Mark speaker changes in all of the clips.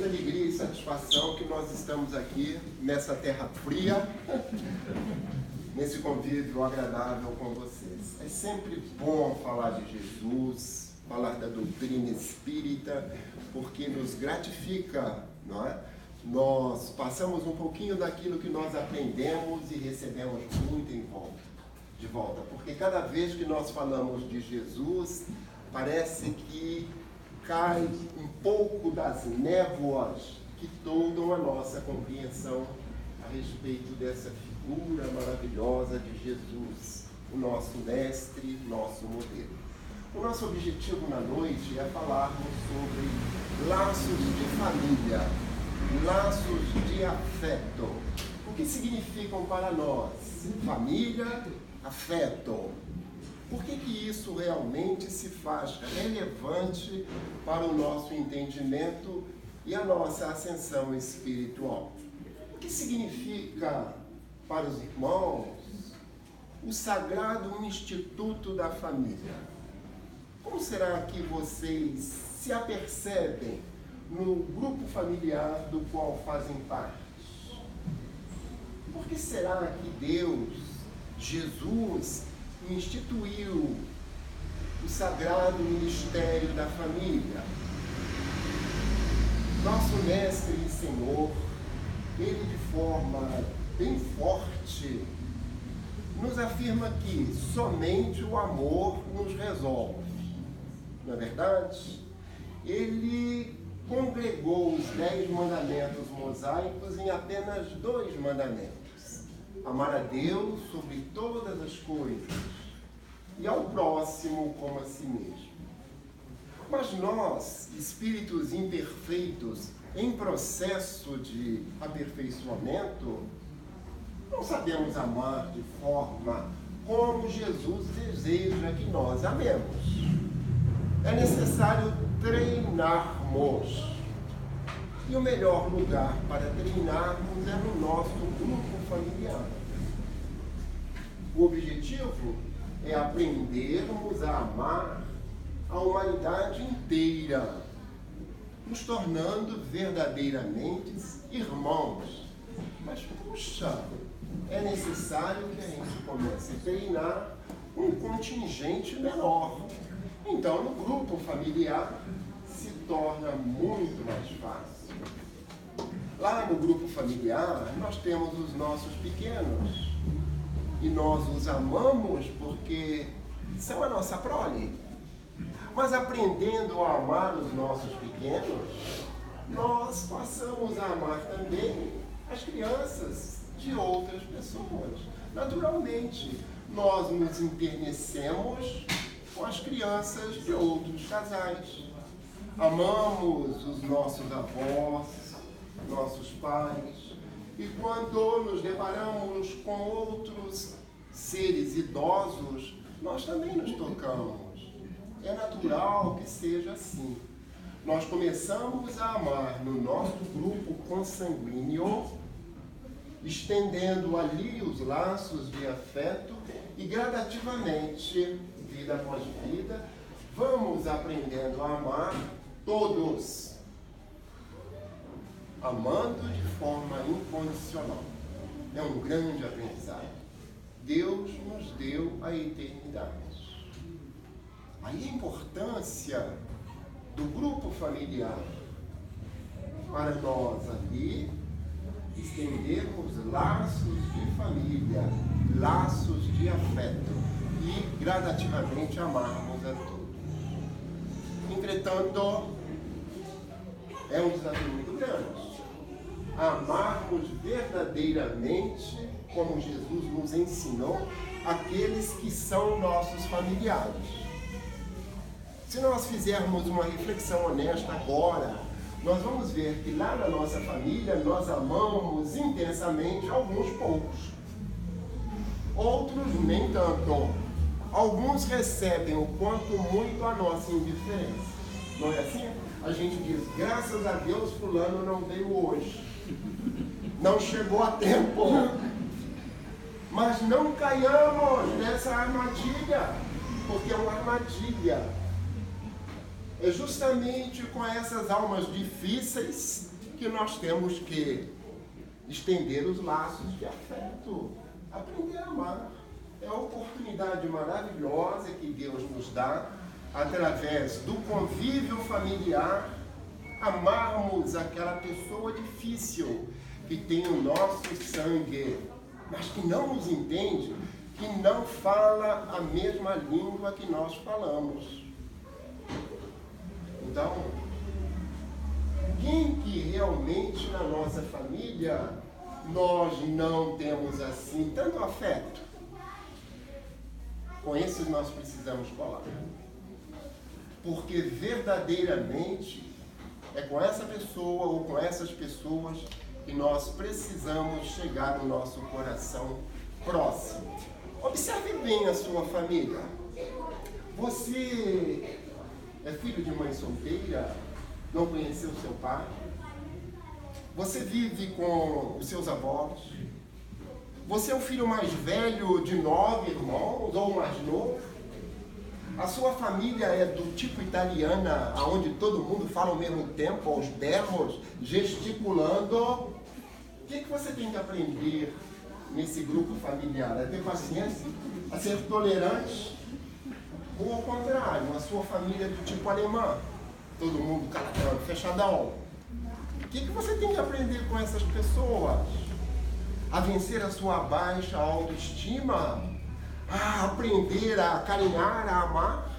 Speaker 1: muita alegria e satisfação que nós estamos aqui nessa terra fria, nesse convívio agradável com vocês. É sempre bom falar de Jesus, falar da doutrina espírita, porque nos gratifica, não é? Nós passamos um pouquinho daquilo que nós aprendemos e recebemos muito de volta, porque cada vez que nós falamos de Jesus, parece que cai um pouco das névoas que toldam a nossa compreensão a respeito dessa figura maravilhosa de Jesus, o nosso mestre, nosso modelo. O nosso objetivo na noite é falarmos sobre laços de família, laços de afeto. O que significam para nós família, afeto? Por que isso realmente se faz relevante para o nosso entendimento e a nossa ascensão espiritual? O que significa para os irmãos o sagrado instituto da família? Como será que vocês se apercebem no grupo familiar do qual fazem parte? Por que será que Deus, Jesus, instituiu o sagrado ministério da família? Nosso mestre e Senhor, ele de forma bem forte, nos afirma que somente o amor nos resolve. Não é verdade? Ele congregou os 10 mandamentos mosaicos em apenas 2 mandamentos. Amar a Deus sobre todas as coisas e ao próximo como a si mesmo. Mas nós, espíritos imperfeitos, em processo de aperfeiçoamento, não sabemos amar de forma como Jesus deseja que nós amemos. É necessário treinarmos. E o melhor lugar para treinarmos é no nosso grupo familiar. O objetivo é aprendermos a amar a humanidade inteira, nos tornando verdadeiramente irmãos. Mas, puxa, é necessário que a gente comece a treinar um contingente menor. Então, no grupo familiar, se torna muito mais fácil. Lá no grupo familiar, nós temos os nossos pequenos. E nós os amamos porque são a nossa prole. Mas aprendendo a amar os nossos pequenos, nós passamos a amar também as crianças de outras pessoas. Naturalmente, nós nos enternecemos com as crianças de outros casais. Amamos os nossos avós, nossos pais, e quando nos deparamos com outros seres idosos, nós também nos tocamos. É natural que seja assim. Nós começamos a amar no nosso grupo consanguíneo, estendendo ali os laços de afeto e gradativamente, vida após vida, vamos aprendendo a amar todos, amando de forma incondicional. É um grande aprendizado. Deus nos deu a eternidade. Aí a importância do grupo familiar para nós ali estendermos laços de família, laços de afeto e gradativamente amarmos a todos. Entretanto, é um desafio muito grande. Amarmos verdadeiramente, como Jesus nos ensinou, aqueles que são nossos familiares. Se nós fizermos uma reflexão honesta agora, nós vamos ver que lá na nossa família nós amamos intensamente alguns poucos. Outros nem tanto. Alguns recebem o quanto muito a nossa indiferença. Não é assim? A gente diz, graças a Deus fulano não veio hoje. Não chegou a tempo. Mas não caiamos nessa armadilha, porque é uma armadilha. é justamente com essas almas difíceis que nós temos que estender os laços de afeto, aprender a amar. É a oportunidade maravilhosa que Deus nos dá, através do convívio familiar, amarmos aquela pessoa difícil que tem o nosso sangue, mas que não nos entende, que não fala a mesma língua que nós falamos. Então, quem que realmente na nossa família nós não temos assim tanto afeto? Com esses nós precisamos falar. Porque verdadeiramente é com essa pessoa ou com essas pessoas que nós precisamos chegar no nosso coração próximo. Observe bem a sua família. Você é filho de mãe solteira? Não conheceu seu pai? Você vive com os seus avós? Você é o filho mais velho de 9 irmãos ou mais novo? A sua família é do tipo italiana, onde todo mundo fala ao mesmo tempo, aos berros, gesticulando? O que você tem que aprender nesse grupo familiar? A ter paciência? A ser tolerante? Ou ao contrário, a sua família é do tipo alemã? Todo mundo calatão, fechadão? O que você tem que aprender com essas pessoas? A vencer a sua baixa autoestima? A aprender a carinhar, a amar?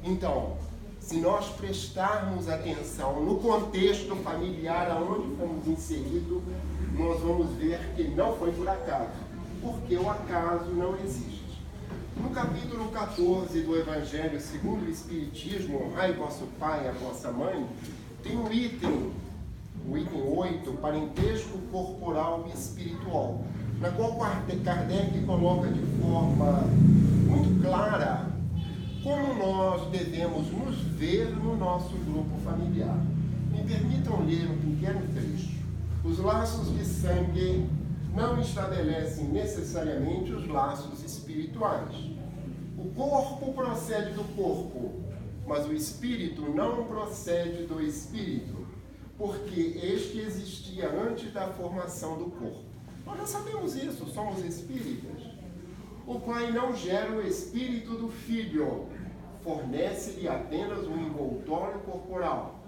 Speaker 1: Então, se nós prestarmos atenção no contexto familiar aonde fomos inseridos, nós vamos ver que não foi por acaso, porque o acaso não existe. No capítulo 14 do Evangelho segundo o Espiritismo, honrai vosso pai e a vossa mãe, tem o item 8, parentesco corporal e espiritual, na qual Kardec coloca de forma muito clara como nós devemos nos ver no nosso grupo familiar. Me permitam ler um pequeno trecho. Os laços de sangue não estabelecem necessariamente os laços espirituais. O corpo procede do corpo, mas o espírito não procede do espírito, porque este existia antes da formação do corpo. Nós já sabemos isso, somos espíritas. O pai não gera o espírito do filho, fornece-lhe apenas um envoltório corporal,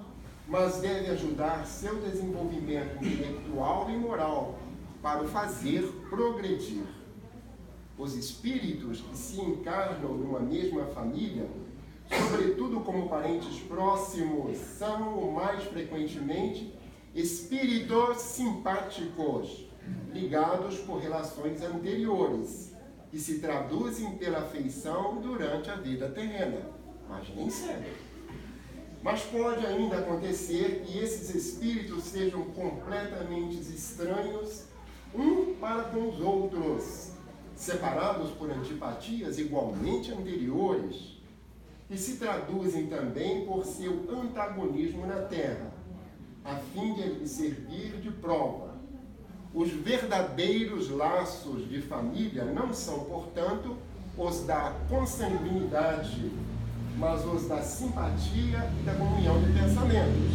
Speaker 1: mas deve ajudar seu desenvolvimento intelectual e moral para o fazer progredir. Os espíritos que se encarnam numa mesma família, sobretudo como parentes próximos, são, mais frequentemente, espíritos simpáticos, ligados por relações anteriores, que se traduzem pela afeição durante a vida terrena, mas nem sempre. Mas pode ainda acontecer que esses espíritos sejam completamente estranhos um para com os outros, separados por antipatias igualmente anteriores, e se traduzem também por seu antagonismo na Terra, a fim de lhe servir de prova. Os verdadeiros laços de família não são, portanto, os da consanguinidade, mas os da simpatia e da comunhão de pensamentos,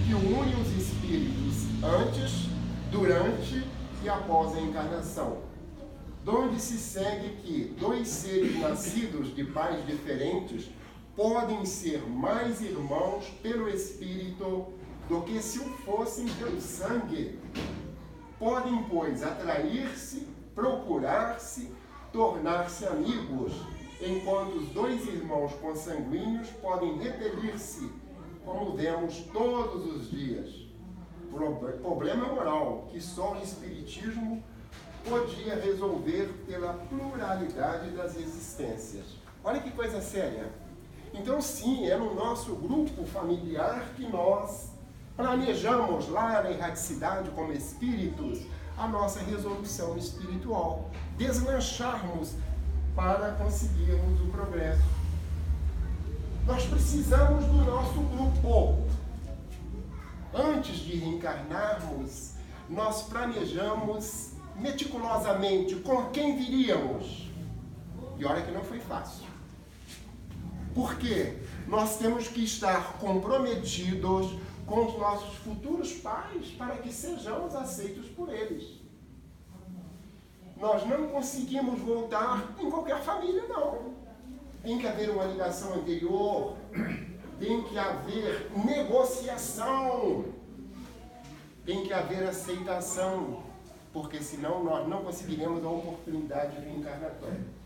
Speaker 1: que unem os espíritos antes, durante e após a encarnação, donde se segue que 2 seres nascidos de pais diferentes podem ser mais irmãos pelo espírito do que se o fossem pelo sangue. Podem, pois, atrair-se, procurar-se, tornar-se amigos, enquanto os 2 irmãos consanguíneos podem repelir-se, como vemos todos os dias. Problema moral que só o Espiritismo podia resolver pela pluralidade das existências. Olha que coisa séria. Então, sim, é no nosso grupo familiar que nós planejamos lá na erraticidade como espíritos a nossa resolução espiritual, deslancharmos para conseguirmos o progresso. Nós precisamos do nosso grupo. Antes de reencarnarmos, nós planejamos meticulosamente com quem viríamos. E olha que não foi fácil. Por quê? Nós temos que estar comprometidos com os nossos futuros pais para que sejamos aceitos por eles. Nós não conseguimos voltar em qualquer família, não. Tem que haver uma ligação anterior, tem que haver negociação, tem que haver aceitação, porque senão nós não conseguiremos a oportunidade reencarnatória.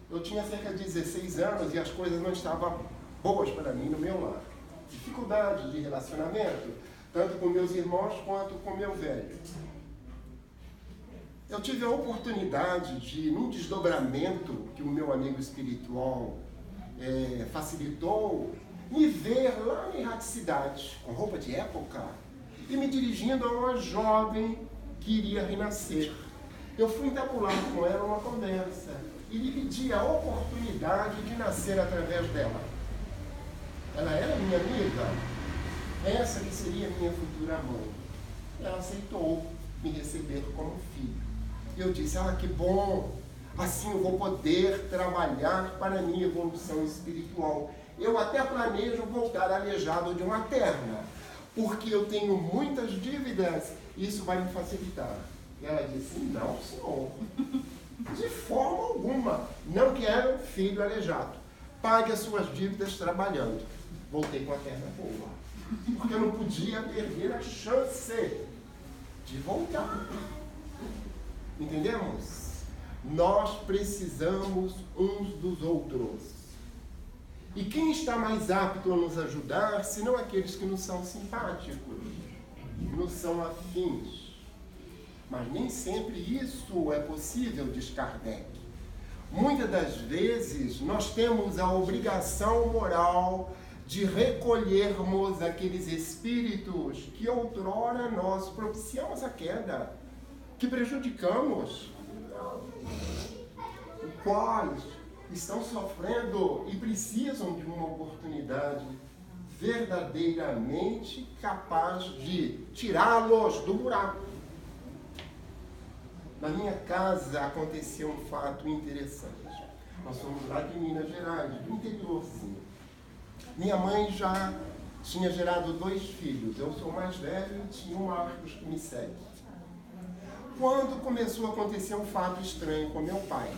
Speaker 1: Eu tinha cerca de 16 anos e as coisas não estavam boas para mim no meu lar. Dificuldade de relacionamento, tanto com meus irmãos quanto com meu velho. Eu tive a oportunidade de, num desdobramento que o meu amigo espiritual facilitou, me ver lá na erraticidade, com roupa de época, e me dirigindo a uma jovem que iria renascer. Eu fui entabular com ela uma conversa e lhe pedi a oportunidade de nascer através dela. Ela era minha amiga, essa que seria minha futura mãe. Ela aceitou me receber como filho. Eu disse, que bom, assim eu vou poder trabalhar para a minha evolução espiritual. Eu até planejo voltar aleijado de uma perna, porque eu tenho muitas dívidas, isso vai me facilitar. E ela disse, não, senhor, de forma alguma, não quero filho aleijado. Pague as suas dívidas trabalhando. Voltei com a perna boa, porque eu não podia perder a chance de voltar. Entendemos? Nós precisamos uns dos outros. E quem está mais apto a nos ajudar, senão aqueles que nos são simpáticos, nos são afins? Mas nem sempre isso é possível, diz Kardec. Muitas das vezes nós temos a obrigação moral de recolhermos aqueles espíritos que outrora nós propiciamos a queda, que prejudicamos, quais estão sofrendo e precisam de uma oportunidade verdadeiramente capaz de tirá-los do buraco. Na minha casa aconteceu um fato interessante. Nós somos lá de Minas Gerais, do interiorzinho. Minha mãe já tinha gerado 2 filhos. Eu sou mais velho e tinha um Marcos que me segue. Quando começou a acontecer um fato estranho com meu pai.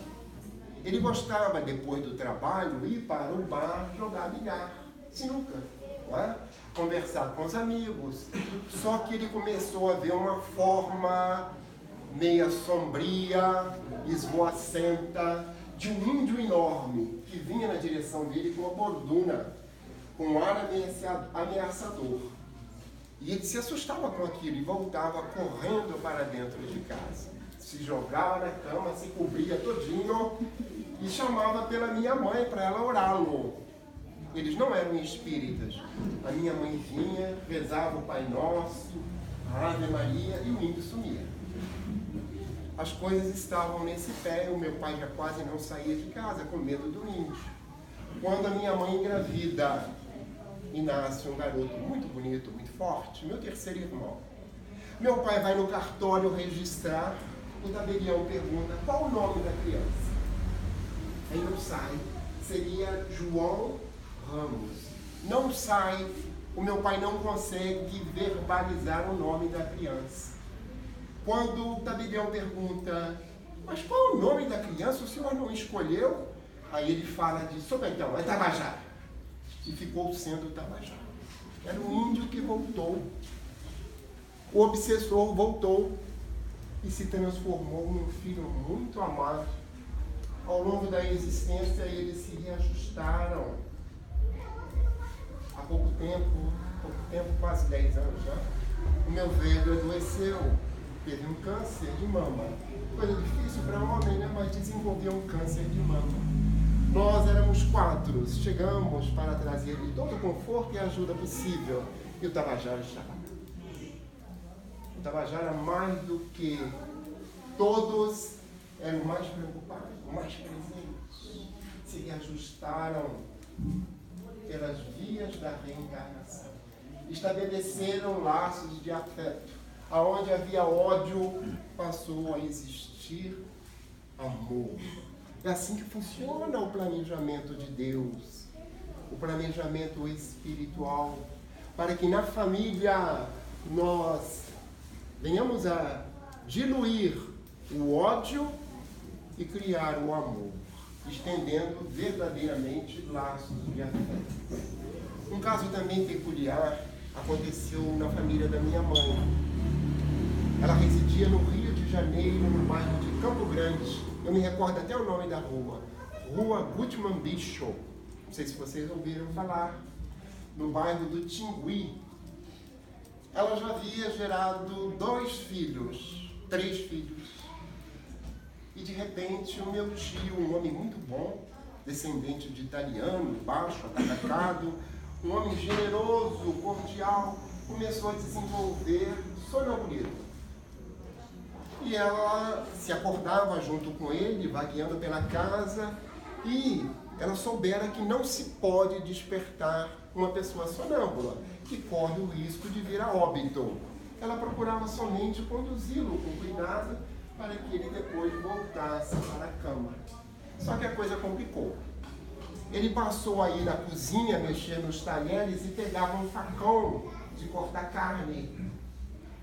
Speaker 1: Ele gostava, depois do trabalho, ir para o bar jogar bilhar, sinuca, não é? Conversar com os amigos. Só que ele começou a ver uma forma meia sombria, esvoacenta, de um índio enorme que vinha na direção dele com uma borduna, com um ar ameaçador. E ele se assustava com aquilo e voltava correndo para dentro de casa. Se jogava na cama, se cobria todinho e chamava pela minha mãe para ela orá-lo. Eles não eram espíritas. A minha mãe vinha, rezava o Pai Nosso, a Ave Maria e o índio sumia. As coisas estavam nesse pé, o meu pai já quase não saía de casa com medo do índio. Quando a minha mãe engravida e nasce um garoto muito bonito, muito forte, meu terceiro irmão. Meu pai vai no cartório registrar, o tabelião pergunta qual o nome da criança. Aí não sai, seria João Ramos. Não sai, o meu pai não consegue verbalizar o nome da criança. Quando o tabelião pergunta, mas qual o nome da criança, o senhor não escolheu? Aí ele fala de Sobretão, é Tabajara. E ficou sendo Tabajara. Era um índio que voltou. O obsessor voltou e se transformou num filho muito amado. Ao longo da existência, eles se reajustaram. Há pouco tempo, quase 10 anos já, o meu velho adoeceu, teve um câncer de mama. Coisa difícil para homem, né? Mas desenvolveu um câncer de mama. Nós éramos 4, chegamos para trazer-lhe todo o conforto e ajuda possível. E o Tabajara estava lá. O Tabajara, mais do que todos, era o mais preocupado, o mais presente. Se reajustaram pelas vias da reencarnação. Estabeleceram laços de afeto. Aonde havia ódio, passou a existir amor. É assim que funciona o planejamento de Deus. o planejamento espiritual, para que na família nós venhamos a diluir o ódio e criar o amor, estendendo verdadeiramente laços de afeto. Um caso também peculiar aconteceu na família da minha mãe. Ela residia no Rio de Janeiro, no bairro de Campo Grande. Eu me recordo até o nome da rua. Rua Gutmann Bicho. Não sei se vocês ouviram falar. No bairro do Tingui. Ela já havia gerado 2 filhos, 3 filhos. E de repente o meu tio, um homem muito bom, descendente de italiano, baixo, atacado, um homem generoso, cordial, começou a desenvolver sonambulismo. E ela se acordava junto com ele, vagueando pela casa, e ela soubera que não se pode despertar uma pessoa sonâmbula, que corre o risco de vir a óbito. Ela procurava somente conduzi-lo com cuidado para que ele depois voltasse para a cama. Só que a coisa complicou. Ele passou a ir na cozinha, mexer nos talheres e pegava um facão de cortar carne.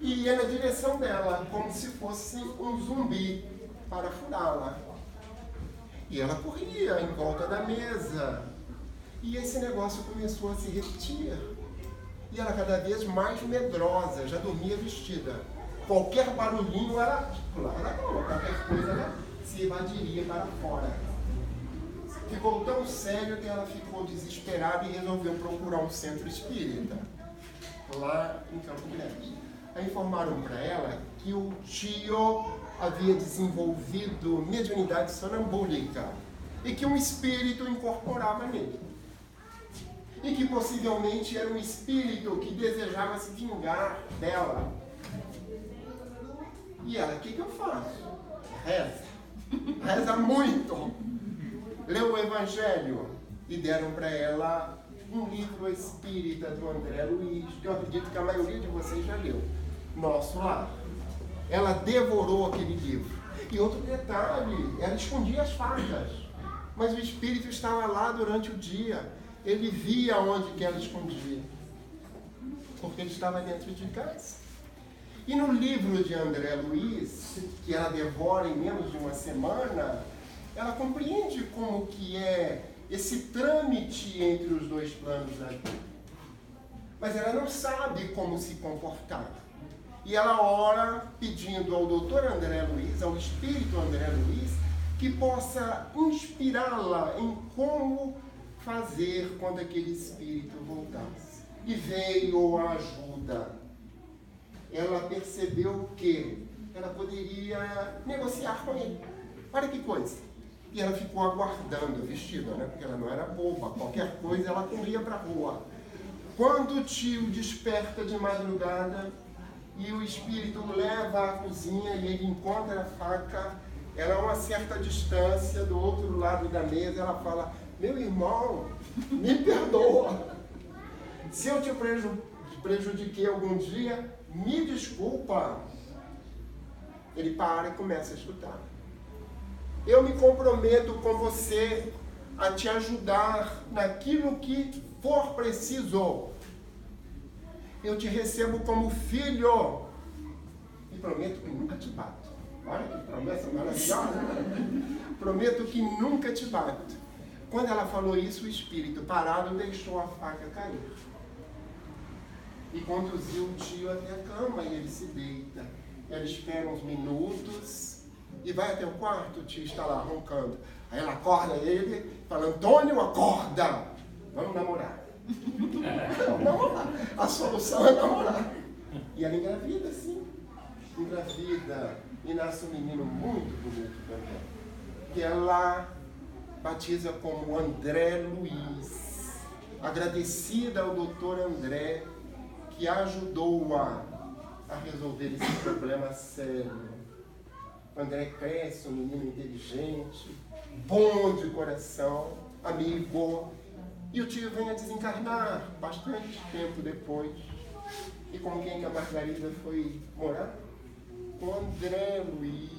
Speaker 1: E ia na direção dela, como se fosse um zumbi, para furá-la. E ela corria em volta da mesa. E esse negócio começou a se repetir. E ela cada vez mais medrosa, já dormia vestida. Qualquer barulhinho ela pulava da cama, qualquer coisa ela se evadiria para fora. Ficou tão sério que ela ficou desesperada e resolveu procurar um centro espírita, lá em Campo Grande. Aí informaram para ela que o tio havia desenvolvido mediunidade sonambúlica e que um espírito incorporava nele. E que possivelmente era um espírito que desejava se vingar dela. E ela, o que eu faço? Reza. Reza muito. Leu o Evangelho. E deram para ela um livro espírita do André Luiz, que eu acredito que a maioria de vocês já leu. Nosso Lar. Ela devorou aquele livro. E outro detalhe, ela escondia as facas. Mas o espírito estava lá durante o dia. Ele via onde que ela escondia. Porque ele estava dentro de casa. E no livro de André Luiz, que ela devora em menos de uma semana, ela compreende como que é esse trâmite entre os 2 planos da vida. Mas ela não sabe como se comportar. E ela ora pedindo ao doutor André Luiz, ao espírito André Luiz, que possa inspirá-la em como fazer quando aquele espírito voltasse. E veio a ajuda. Ela percebeu que ela poderia negociar com ele. Olha que coisa. E ela ficou aguardando, vestida, né? Porque ela não era boba. Qualquer coisa, ela corria para a rua. Quando o tio desperta de madrugada e o espírito leva à cozinha e ele encontra a faca, ela a uma certa distância, do outro lado da mesa, ela fala: meu irmão, me perdoa. Se eu te prejudiquei algum dia, me desculpa. Ele para e começa a escutar. Eu me comprometo com você a te ajudar naquilo que for preciso. Eu te recebo como filho e prometo que nunca te bato. Olha que promessa maravilhosa. Prometo que nunca te bato. Quando ela falou isso, o espírito parado deixou a faca cair. E conduziu o tio até a cama e ele se deita. Ela espera uns minutos e vai até o quarto, o tio está lá roncando. Aí ela acorda ele, fala: Antônio, acorda! Vamos namorar. Vamos namorar. A solução é namorar. E ela engravida, sim. Engravida e nasce um menino muito bonito também. Que ela batiza como André Luiz. Agradecida ao doutor André, que ajudou-a a resolver esse problema sério. O André cresce, um menino inteligente, bom de coração, amigo. E o tio vem a desencarnar bastante tempo depois. E com quem que a Margarida foi morar? Com André Luiz.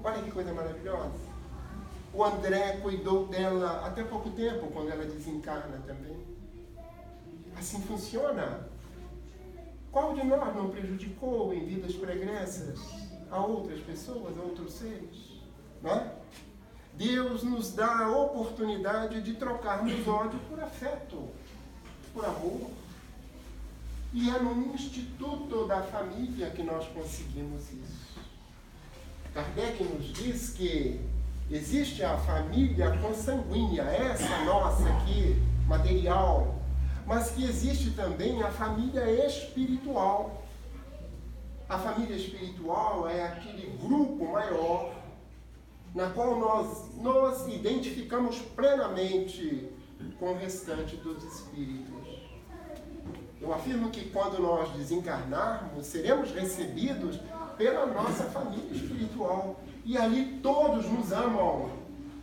Speaker 1: Olha que coisa maravilhosa. O André cuidou dela até pouco tempo, quando ela desencarna também. Assim funciona. Qual de nós não prejudicou em vidas pregressas a outras pessoas, a outros seres? Não é? Deus nos dá a oportunidade de trocarmos ódio por afeto, por amor. E é no Instituto da Família que nós conseguimos isso. Kardec nos diz que existe a família consanguínea, essa nossa aqui, material, mas que existe também a família espiritual. A família espiritual é aquele grupo maior na qual nós nos identificamos plenamente com o restante dos espíritos. Eu afirmo que quando nós desencarnarmos, seremos recebidos pela nossa família espiritual. E ali todos nos amam,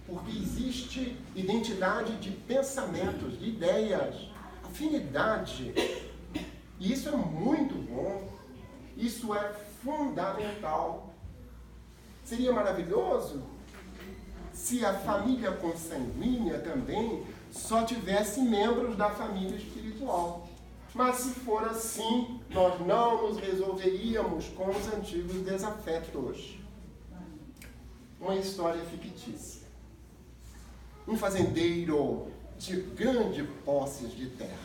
Speaker 1: porque existe identidade de pensamentos, de ideias, afinidade. E isso é muito bom, isso é fundamental. Seria maravilhoso se a família consanguínea também só tivesse membros da família espiritual. Mas se for assim, nós não nos resolveríamos com os antigos desafetos. Uma história fictícia. Um fazendeiro de grande posses de terras.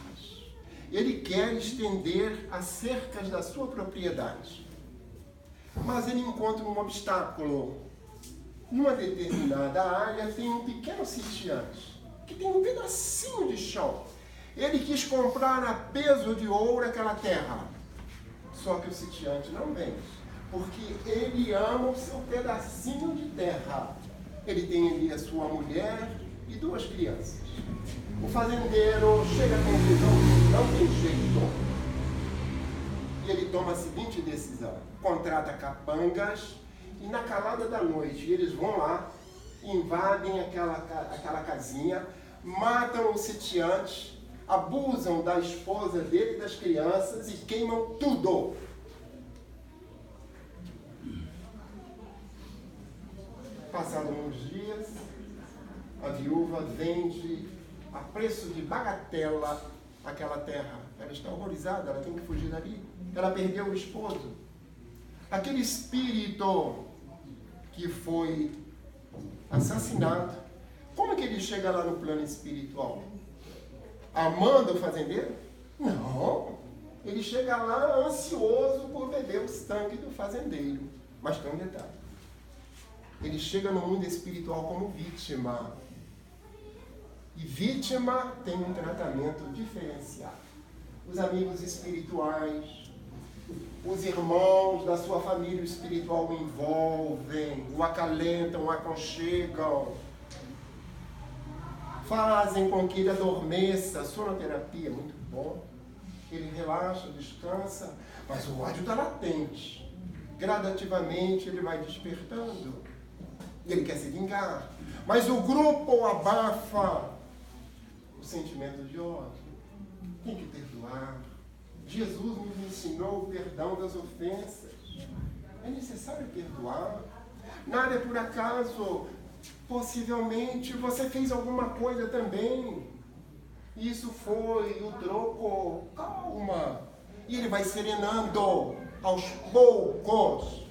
Speaker 1: Ele quer estender as cercas da sua propriedade. Mas ele encontra um obstáculo. Numa determinada área tem um pequeno sitiante, que tem um pedacinho de chão. Ele quis comprar a peso de ouro aquela terra. Só que o sitiante não vende, porque ele ama o seu pedacinho de terra. Ele tem ali a sua mulher e 2 crianças. O fazendeiro chega à conclusão que não tem jeito. E ele toma a seguinte decisão: contrata capangas e na calada da noite eles vão lá, invadem aquela casinha, matam o sitiante, abusam da esposa dele e das crianças e queimam tudo. Passados uns dias, a viúva vende a preço de bagatela aquela terra. Ela está horrorizada, ela tem que fugir dali. Ela perdeu o esposo. Aquele espírito que foi assassinado, como é que ele chega lá no plano espiritual? Amando o fazendeiro? Não. Ele chega lá ansioso por beber o sangue do fazendeiro. Mas tem um detalhe. Ele chega no mundo espiritual como vítima. E vítima tem um tratamento diferenciado. Os amigos espirituais, os irmãos da sua família espiritual o envolvem, o acalentam, o aconchegam, fazem com que ele adormeça. Sonoterapia é muito bom. Ele relaxa, descansa, mas o ódio está latente. Gradativamente ele vai despertando. E ele quer se vingar. Mas o grupo abafa o sentimento de ódio. Tem que perdoar. Jesus nos ensinou o perdão das ofensas. É necessário perdoar. Nada é por acaso. Possivelmente você fez alguma coisa também. Isso foi o troco. Calma. E ele vai serenando aos poucos.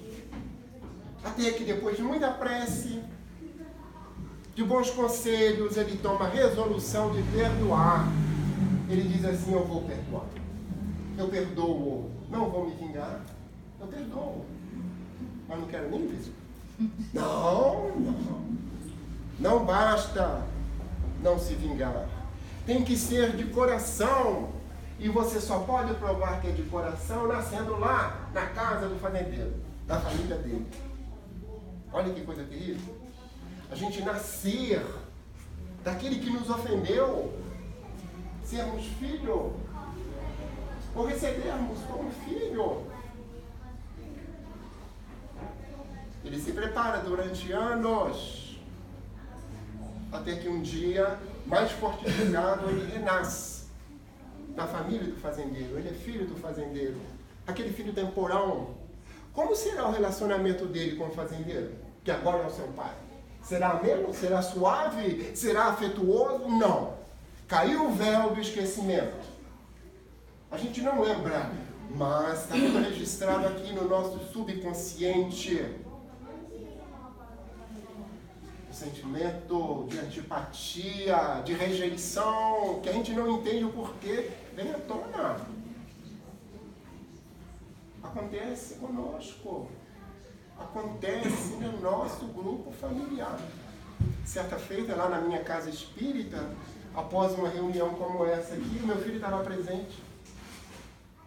Speaker 1: Até que depois de muita prece, de bons conselhos, ele toma a resolução de perdoar. Ele diz assim: eu vou perdoar. Eu perdoo. Não vou me vingar. Eu perdoo. Mas não quero nem isso. Não. Não basta não se vingar. Tem que ser de coração. E você só pode provar que é de coração nascendo lá, na casa do fazendeiro, da família dele. Olha que coisa terrível. A gente nascer daquele que nos ofendeu, sermos filho, ou recebermos como filho. Ele se prepara durante anos, até que um dia, mais fortificado, ele renasce na família do fazendeiro. Ele é filho do fazendeiro, aquele filho temporão. Como será o relacionamento dele com o fazendeiro, que agora é o seu pai? Será ameno? Será suave? Será afetuoso? Não. Caiu o véu do esquecimento. A gente não lembra, mas está tudo registrado aqui no nosso subconsciente. O sentimento de antipatia, de rejeição, que a gente não entende o porquê, vem à tona. Acontece conosco. Acontece no nosso grupo familiar. Certa feita, lá na minha casa espírita, após uma reunião como essa aqui, meu filho estava presente.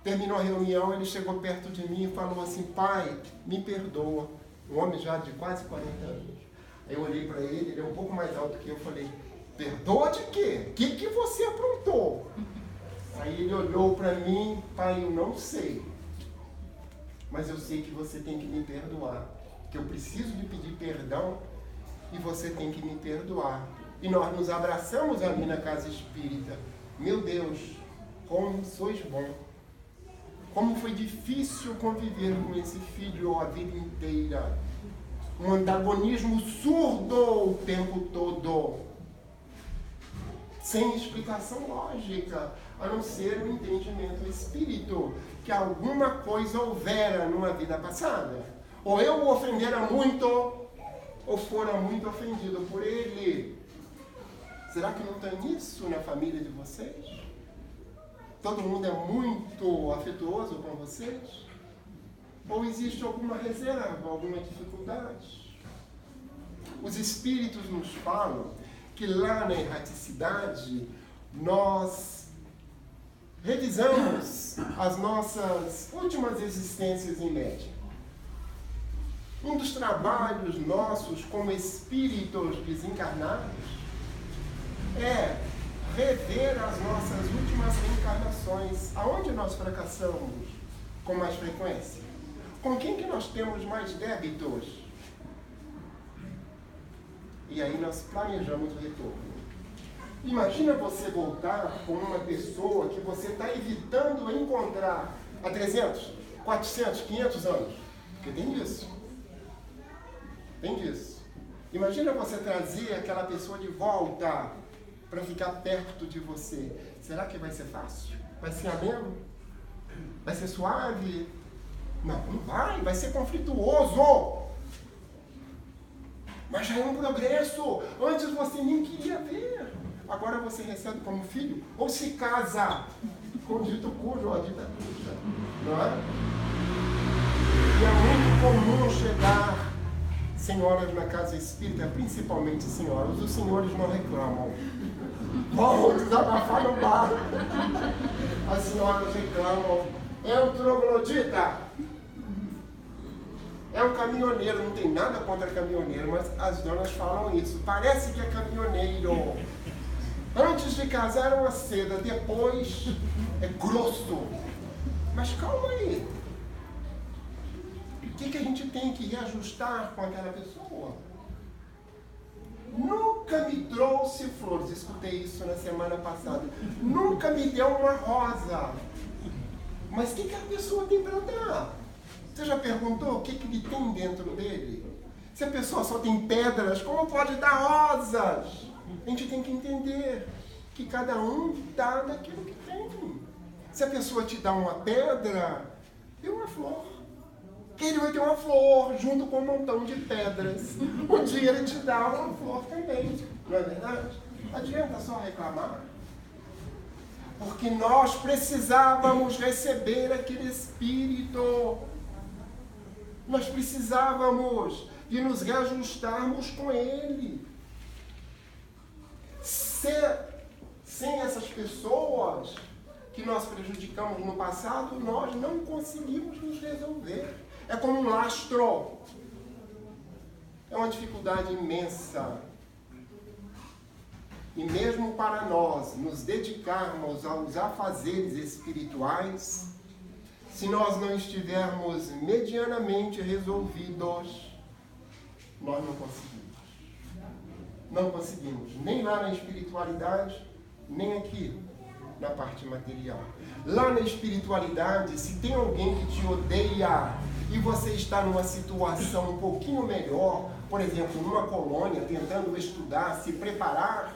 Speaker 1: Terminou a reunião, ele chegou perto de mim e falou assim: pai, me perdoa. Um homem já de quase 40 anos. Aí eu olhei para ele, ele é um pouco mais alto que eu, falei: perdoa de quê? O que você aprontou? Aí ele olhou para mim: pai, eu não sei. Mas eu sei que você tem que me perdoar. Que eu preciso de pedir perdão e você tem que me perdoar. E nós nos abraçamos ali na casa espírita. Meu Deus, como sois bom. Como foi difícil conviver com esse filho a vida inteira. Um antagonismo surdo o tempo todo. Sem explicação lógica, a não ser o entendimento espírito, que alguma coisa houvera numa vida passada. Ou eu o ofendera muito, ou fora muito ofendido por ele. Será que não tem isso na família de vocês? Todo mundo é muito afetuoso com vocês? Ou existe alguma reserva, alguma dificuldade? Os espíritos nos falam que lá na erraticidade nós revisamos as nossas últimas existências em média. Um dos trabalhos nossos como espíritos desencarnados é rever as nossas últimas reencarnações. Aonde nós fracassamos com mais frequência? Com quem que nós temos mais débitos? E aí nós planejamos o retorno. Imagina você voltar com uma pessoa que você está evitando encontrar há 300, 400, 500 anos. Porque tem disso. Tem disso. Imagina você trazer aquela pessoa de volta para ficar perto de você. Será que vai ser fácil? Vai ser ameno? Vai ser suave? Não, não vai. Vai ser conflituoso. Mas já é um progresso. Antes você nem queria ver. Agora você recebe como filho. Ou se casa com o dito cujo ou a dita cuja. Não é? E é muito comum chegar senhoras na casa espírita, principalmente senhoras. Os senhores não reclamam. Vão desabafar no bar. As senhoras reclamam. É um troglodita. É um caminhoneiro, não tem nada contra caminhoneiro, mas as donas falam isso. Parece que é caminhoneiro. Antes de casar é uma seda, depois é grosso. Mas calma aí. O que a gente tem que reajustar com aquela pessoa? Nunca me trouxe flores, escutei isso na semana passada. Nunca me deu uma rosa. Mas o que a pessoa tem para dar? Você já perguntou o que ele tem dentro dele? Se a pessoa só tem pedras, como pode dar rosas? A gente tem que entender que cada um dá daquilo que tem. Se a pessoa te dá uma pedra, dê uma flor. Que ele vai ter uma flor junto com um montão de pedras. Um dia ele te dá uma flor também. Não é verdade? Adianta só reclamar. Porque nós precisávamos receber aquele Espírito. Nós precisávamos de nos reajustarmos com Ele. Sem essas pessoas que nós prejudicamos no passado, nós não conseguimos nos resolver. É como um lastro. É uma dificuldade imensa. E mesmo para nós nos dedicarmos aos afazeres espirituais, se nós não estivermos medianamente resolvidos, nós não conseguimos. Não conseguimos, nem lá na espiritualidade, nem aqui na parte material. Lá na espiritualidade, se tem alguém que te odeia e você está numa situação um pouquinho melhor, por exemplo, numa colônia, tentando estudar, se preparar,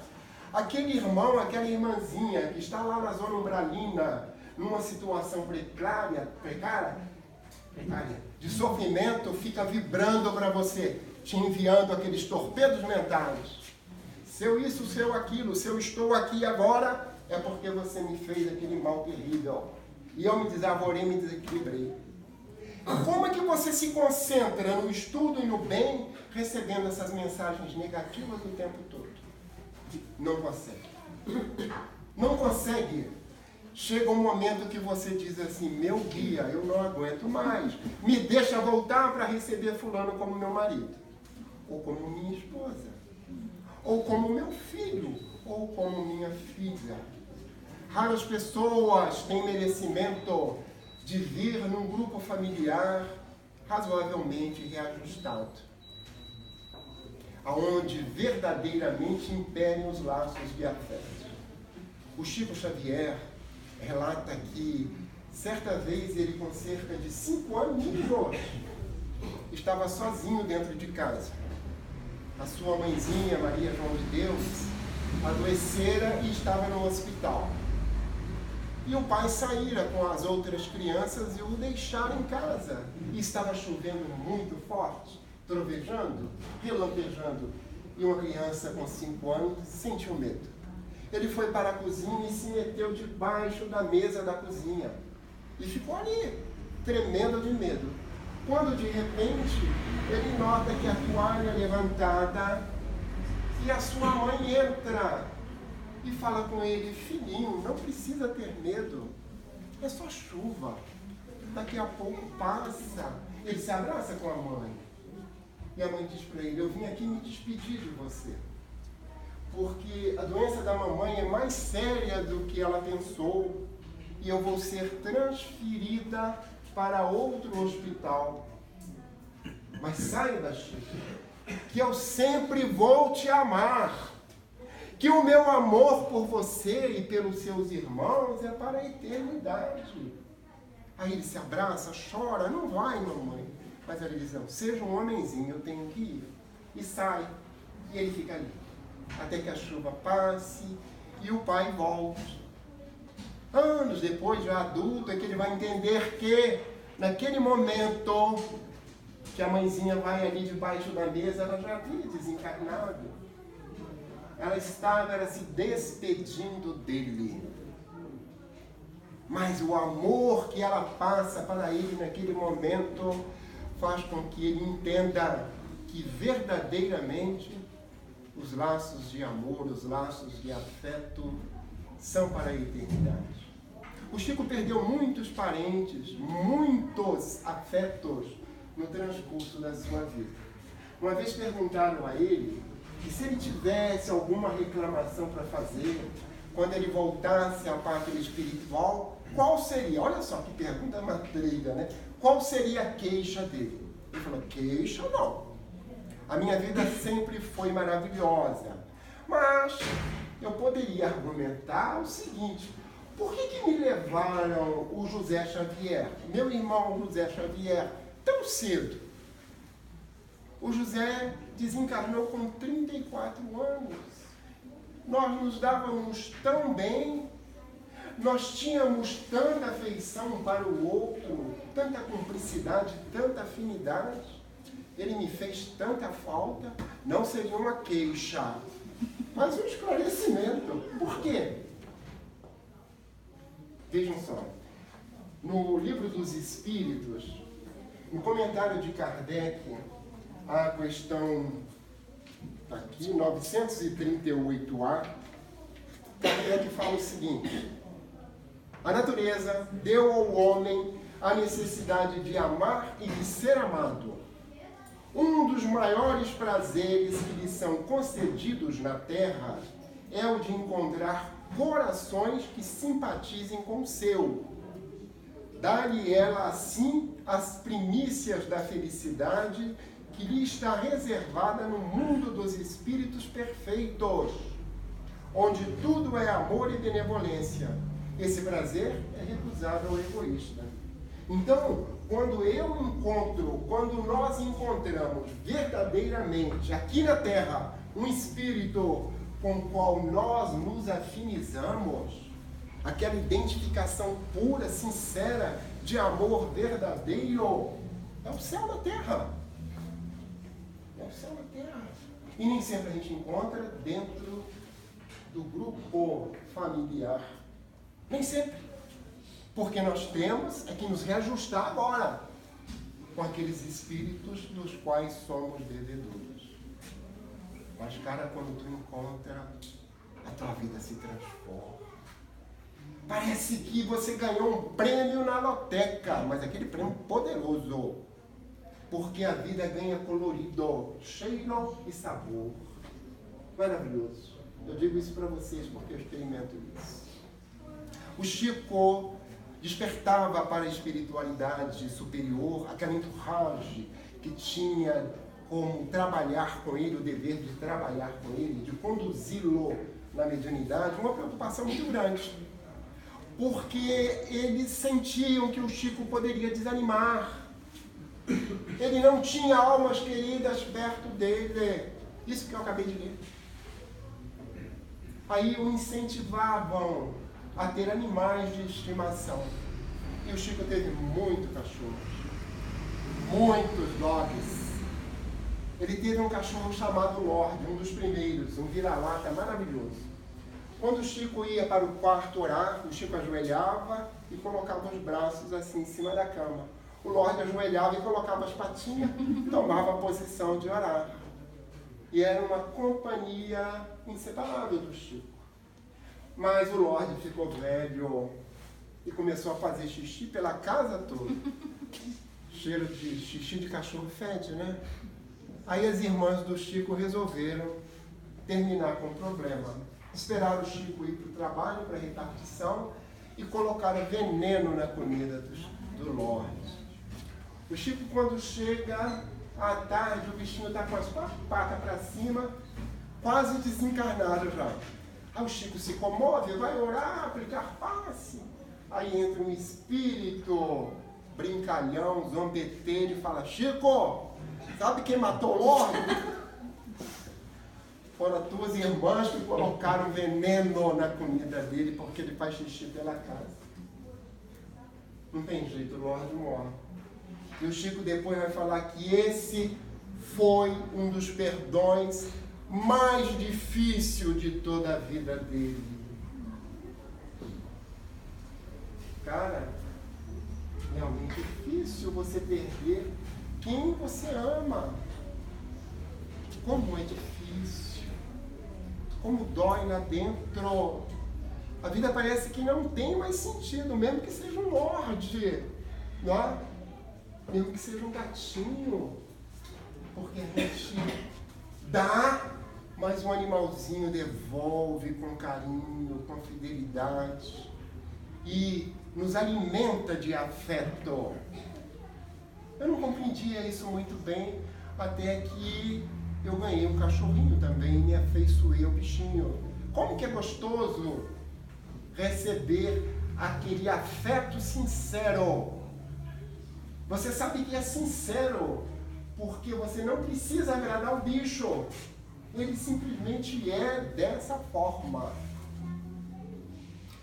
Speaker 1: aquele irmão, aquela irmãzinha que está lá na zona umbralina, numa situação precária, de sofrimento, fica vibrando para você, te enviando aqueles torpedos mentais. Se eu isso, se eu aquilo, se eu estou aqui agora, é porque você me fez aquele mal terrível. E eu me desavorei, me desequilibrei. Como é que você se concentra no estudo e no bem, recebendo essas mensagens negativas o tempo todo? Não consegue. Não consegue. Chega um momento que você diz assim, meu guia, eu não aguento mais. Me deixa voltar para receber fulano como meu marido. Ou como minha esposa. Ou como meu filho. Ou como minha filha. Raras pessoas têm merecimento de vir num grupo familiar razoavelmente reajustado, onde verdadeiramente imperem os laços de afeto. O Chico Xavier relata que, certa vez, ele com cerca de 5 aninhos, estava sozinho dentro de casa. A sua mãezinha, Maria João de Deus, adoecera e estava no hospital. E o pai saíra com as outras crianças e o deixaram em casa. E estava chovendo muito forte, trovejando, relampejando. E uma criança com 5 anos sentiu medo. Ele foi para a cozinha e se meteu debaixo da mesa da cozinha. E ficou ali, tremendo de medo. Quando de repente ele nota que a toalha é levantada e a sua mãe entra. E fala com ele, filhinho, não precisa ter medo, é só chuva, daqui a pouco passa. Ele se abraça com a mãe. E a mãe diz para ele, eu vim aqui me despedir de você, porque a doença da mamãe é mais séria do que ela pensou, e eu vou ser transferida para outro hospital. Mas saiba, Chico, que eu sempre vou te amar. Que o meu amor por você e pelos seus irmãos é para a eternidade. Aí ele se abraça, chora, não vai, mamãe. Mas ela diz, não, seja um homenzinho, eu tenho que ir. E sai. E ele fica ali. Até que a chuva passe e o pai volte. Anos depois, já adulto, é que ele vai entender que, naquele momento que a mãezinha vai ali debaixo da mesa, ela já havia desencarnado. Ela estava se despedindo dele. Mas o amor que ela passa para ele naquele momento faz com que ele entenda que verdadeiramente os laços de amor, os laços de afeto são para a eternidade. O Chico perdeu muitos parentes, muitos afetos no transcurso da sua vida. Uma vez perguntaram a ele que se ele tivesse alguma reclamação para fazer, quando ele voltasse à pátria espiritual, qual seria? Olha só que pergunta matreira, né? Qual seria a queixa dele? Ele falou, queixa não. A minha vida sempre foi maravilhosa. Mas eu poderia argumentar o seguinte, por que me levaram o José Xavier, meu irmão José Xavier, tão cedo? O José desencarnou com 34 anos. Nós nos dávamos tão bem, nós tínhamos tanta afeição um para o outro, tanta cumplicidade, tanta afinidade. Ele me fez tanta falta, não seria uma queixa, mas um esclarecimento. Por quê? Vejam só, no Livro dos Espíritos, no comentário de Kardec, a questão aqui, 938A, Kardec fala o seguinte, a natureza deu ao homem a necessidade de amar e de ser amado. Um dos maiores prazeres que lhe são concedidos na terra é o de encontrar corações que simpatizem com o seu. Dá-lhe ela, assim, as primícias da felicidade que lhe está reservada no mundo dos espíritos perfeitos, onde tudo é amor e benevolência. Esse prazer é recusado ao egoísta. Então, quando nós encontramos verdadeiramente aqui na Terra um espírito com o qual nós nos afinizamos, aquela identificação pura, sincera, de amor verdadeiro, é o céu na Terra. É o céu na Terra. E nem sempre a gente encontra dentro do grupo familiar. Nem sempre. Porque nós temos é que nos reajustar agora com aqueles espíritos dos quais somos devedores. Mas, cara, quando tu encontra, a tua vida se transforma. Parece que você ganhou um prêmio na loteca, mas aquele prêmio poderoso. Porque a vida ganha colorido, cheiro e sabor. Maravilhoso. Eu digo isso para vocês porque eu experimento isso. O Chico despertava para a espiritualidade superior, aquela entourage que tinha como trabalhar com ele, o dever de trabalhar com ele, de conduzi-lo na mediunidade, uma preocupação muito grande. Porque eles sentiam que o Chico poderia desanimar. Ele não tinha almas queridas perto dele. Isso que eu acabei de ler. Aí o incentivavam a ter animais de estimação. E o Chico teve muito cachorro. Muitos dogs. Ele teve um cachorro chamado Lorde, um dos primeiros, um vira-lata maravilhoso. Quando o Chico ia para o quarto orar, o Chico ajoelhava e colocava os braços assim em cima da cama. O Lorde ajoelhava e colocava as patinhas e tomava a posição de orar. E era uma companhia inseparável do Chico. Mas o Lorde ficou velho e começou a fazer xixi pela casa toda. Cheiro de xixi de cachorro fede, né? Aí as irmãs do Chico resolveram terminar com o problema. Esperaram o Chico ir para o trabalho, para a repartição, e colocaram veneno na comida do Lorde. O Chico, quando chega à tarde, o bichinho está com as patas para cima, quase desencarnado já. Aí o Chico se comove, vai orar, aplicar passe. Aí entra um espírito brincalhão, zombeteiro, e fala: Chico, sabe quem matou o Lorde? Foram as tuas irmãs que colocaram veneno na comida dele porque ele faz xixi pela casa. Não tem jeito, o Lorde morre. E o Chico depois vai falar que esse foi um dos perdões mais difíceis de toda a vida dele. Cara, realmente é difícil você perder quem você ama. Como é difícil. Como dói lá dentro. A vida parece que não tem mais sentido, mesmo que seja um Lorde, não é? Mesmo que seja um gatinho. Porque a gente dá, mas um animalzinho devolve com carinho, com fidelidade. E nos alimenta de afeto. Eu não compreendia isso muito bem, até que eu ganhei um cachorrinho também, me afeiçoei ao bichinho. Como que é gostoso receber aquele afeto sincero. Você sabe que é sincero, porque você não precisa agradar o bicho. Ele simplesmente é dessa forma.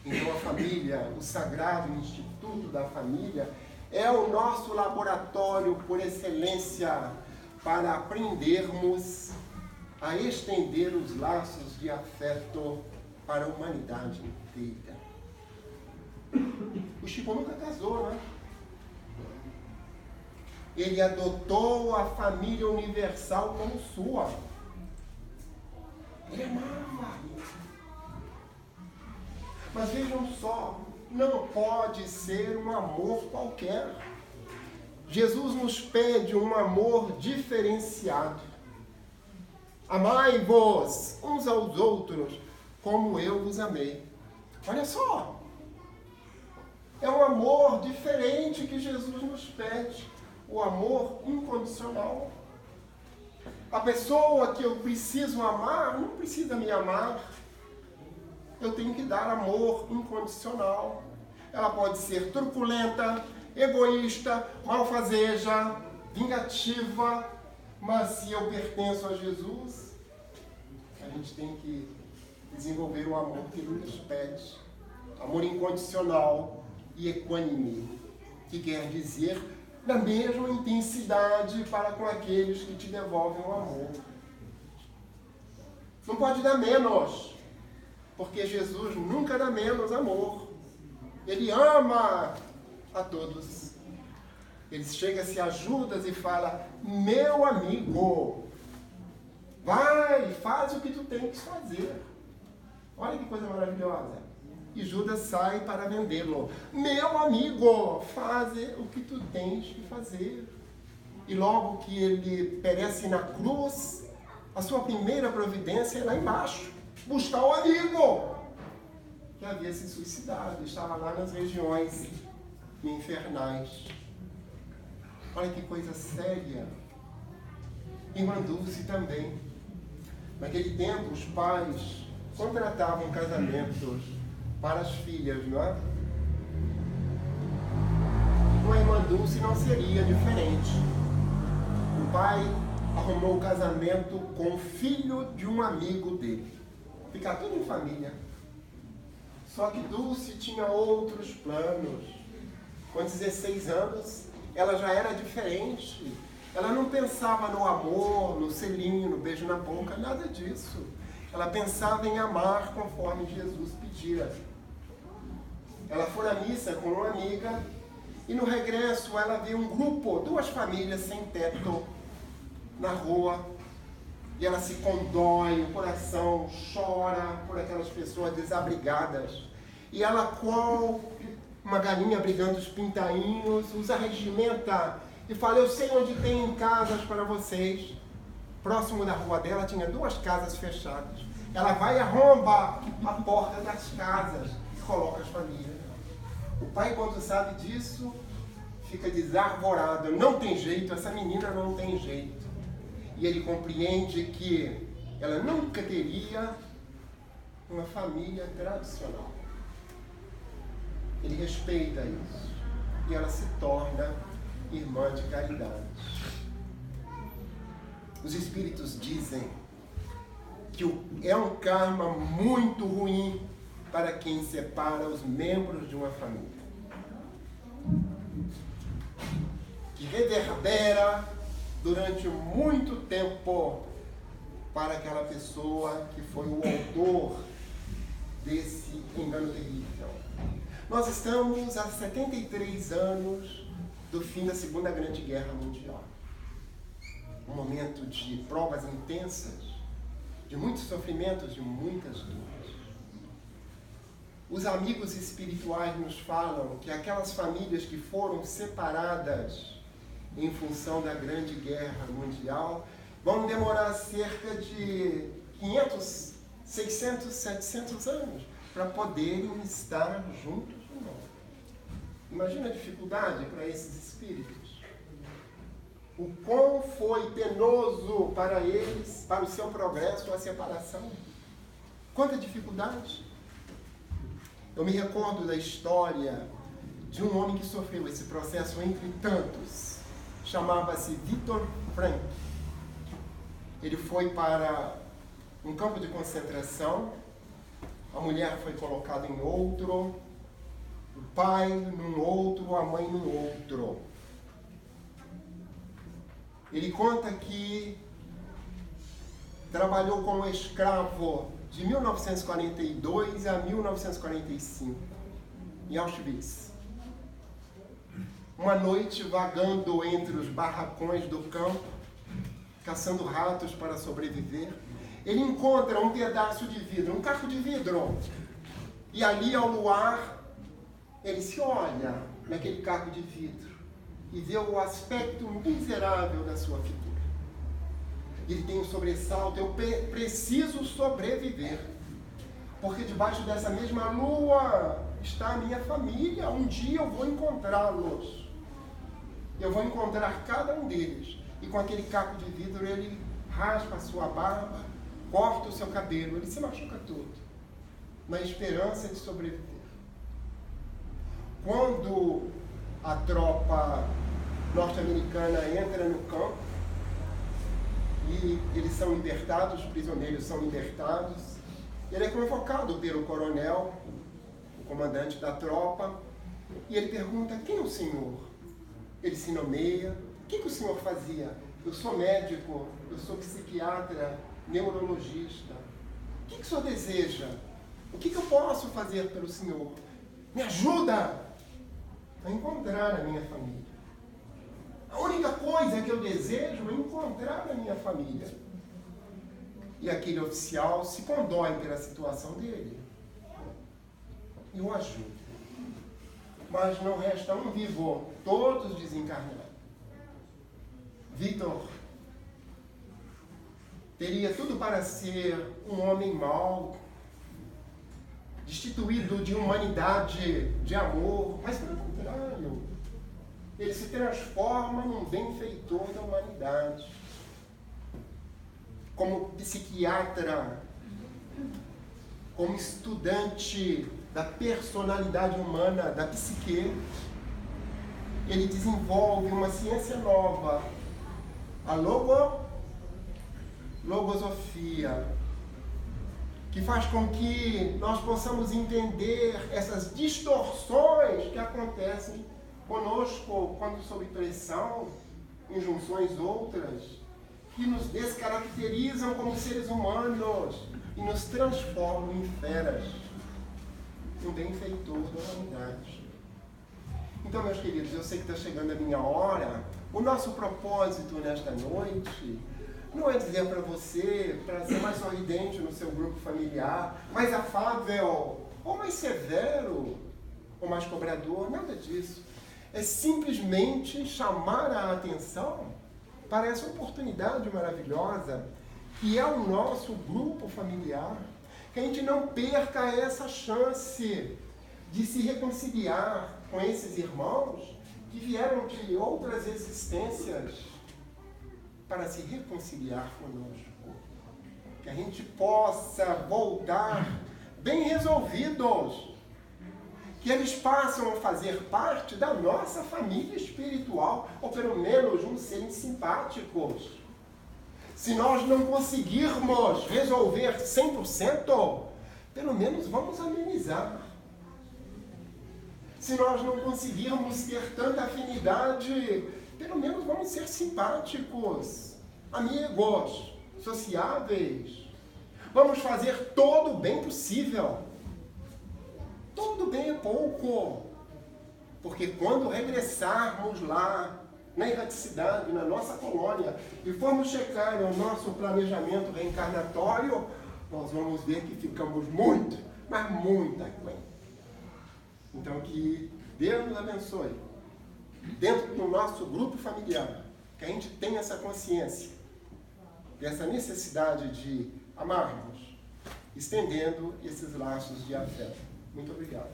Speaker 1: Então a família, o Sagrado Instituto da Família, é o nosso laboratório por excelência para aprendermos a estender os laços de afeto para a humanidade inteira. O Chico nunca casou, né? Ele adotou a família universal como sua. Ele amava. Mas vejam só, não pode ser um amor qualquer. Jesus nos pede um amor diferenciado. Amai-vos uns aos outros como eu vos amei. Olha só. É um amor diferente que Jesus nos pede. O amor incondicional. A pessoa que eu preciso amar não precisa me amar. Eu tenho que dar amor incondicional. Ela pode ser truculenta, egoísta, malfazeja, vingativa. Mas se eu pertenço a Jesus, a gente tem que desenvolver o amor que ele nos pede. Amor incondicional e equânime, que quer dizer da mesma intensidade para com aqueles que te devolvem o amor. Não pode dar menos, porque Jesus nunca dá menos amor. Ele ama a todos. Ele chega a se a Judas e fala: meu amigo, vai, faz o que tu tens que fazer. Olha que coisa maravilhosa. E Judas sai para vendê-lo. Meu amigo, faz o que tu tens que fazer. E logo que ele perece na cruz, a sua primeira providência é lá embaixo, buscar o amigo que havia se suicidado, estava lá nas regiões infernais. Olha que coisa séria. Irmã Dulce também. Naquele tempo, os pais contratavam casamentos para as filhas, não é? Com a irmã Dulce não seria diferente. O pai arrumou o casamento com o filho de um amigo dele. Ficar tudo em família. Só que Dulce tinha outros planos. Com 16 anos, ela já era diferente. Ela não pensava no amor, no selinho, no beijo na boca, nada disso. Ela pensava em amar conforme Jesus pedira. Ela foi à missa com uma amiga e no regresso ela viu um grupo, 2 famílias sem teto na rua. E ela se condói, o coração chora por aquelas pessoas desabrigadas. E ela, qual uma galinha brigando os pintainhos, os arregimenta e fala: eu sei onde tem casas para vocês. Próximo da rua dela tinha 2 casas fechadas. Ela vai e arromba a porta das casas e coloca as famílias. O pai, quando sabe disso, fica desarvorado. Não tem jeito, essa menina não tem jeito. E ele compreende que ela nunca teria uma família tradicional. Ele respeita isso. E ela se torna irmã de caridade. Os espíritos dizem que é um karma muito ruim para quem separa os membros de uma família. Que reverbera durante muito tempo para aquela pessoa que foi o autor desse engano terrível. Nós estamos há 73 anos do fim da Segunda Grande Guerra Mundial. Um momento de provas intensas, de muitos sofrimentos, de muitas dores. Os amigos espirituais nos falam que aquelas famílias que foram separadas em função da Grande Guerra Mundial vão demorar cerca de 500, 600, 700 anos para poderem estar juntos de novo. Imagina a dificuldade para esses espíritos. O quão foi penoso para eles, para o seu progresso, a separação. Quanta dificuldade. Eu me recordo da história de um homem que sofreu esse processo entre tantos. Chamava-se Viktor Frankl. Ele foi para um campo de concentração, a mulher foi colocada em outro, o pai num outro, a mãe num outro. Ele conta que trabalhou como escravo de 1942 a 1945, em Auschwitz. Uma noite, vagando entre os barracões do campo, caçando ratos para sobreviver, ele encontra um pedaço de vidro, um caco de vidro. E ali, ao luar, ele se olha naquele caco de vidro e vê o aspecto miserável da sua figura. Ele tem um sobressalto: eu preciso sobreviver, porque debaixo dessa mesma lua está a minha família. Um dia eu vou encontrá-los. Eu vou encontrar cada um deles. E com aquele caco de vidro ele raspa a sua barba, corta o seu cabelo, ele se machuca todo, na esperança de sobreviver. Quando a tropa norte-americana entra no campo e eles são libertados, os prisioneiros são libertados. Ele é convocado pelo coronel, o comandante da tropa, e ele pergunta: quem é o senhor? Ele se nomeia. O que o senhor fazia? Eu sou médico, eu sou psiquiatra, neurologista. O que o senhor deseja? O que eu posso fazer pelo senhor? Me ajuda a encontrar a minha família. A única coisa que eu desejo é encontrar a minha família. E aquele oficial se condói pela situação dele e o ajuda. Mas não resta um vivo, todos desencarnados. Victor teria tudo para ser um homem mau, destituído de humanidade, de amor, mas pelo contrário, ele se transforma num benfeitor da humanidade. Como psiquiatra, como estudante da personalidade humana, da psique, ele desenvolve uma ciência nova, a logosofia, que faz com que nós possamos entender essas distorções que acontecem conosco quando sob pressão, injunções outras, que nos descaracterizam como seres humanos e nos transformam em feras, um benfeitor da humanidade. Então, meus queridos, eu sei que está chegando a minha hora. O nosso propósito nesta noite não é dizer para você, para ser mais sorridente no seu grupo familiar, mais afável, ou mais severo, ou mais cobrador, nada disso. É simplesmente chamar a atenção para essa oportunidade maravilhosa que é o nosso grupo familiar, que a gente não perca essa chance de se reconciliar com esses irmãos que vieram de outras existências para se reconciliar conosco. Que a gente possa voltar bem resolvidos, que eles passam a fazer parte da nossa família espiritual, ou pelo menos não serem simpáticos. Se nós não conseguirmos resolver 100%, pelo menos vamos amenizar. Se nós não conseguirmos ter tanta afinidade, pelo menos vamos ser simpáticos, amigos, sociáveis. Vamos fazer todo o bem possível. Todo bem é pouco. Porque quando regressarmos lá, na erraticidade, na nossa colônia, e formos checar o nosso planejamento reencarnatório, nós vamos ver que ficamos muito, mas muito aquém. Então, que Deus nos abençoe, dentro do nosso grupo familiar, que a gente tenha essa consciência, dessa necessidade de amarmos, estendendo esses laços de afeto. Muito obrigado.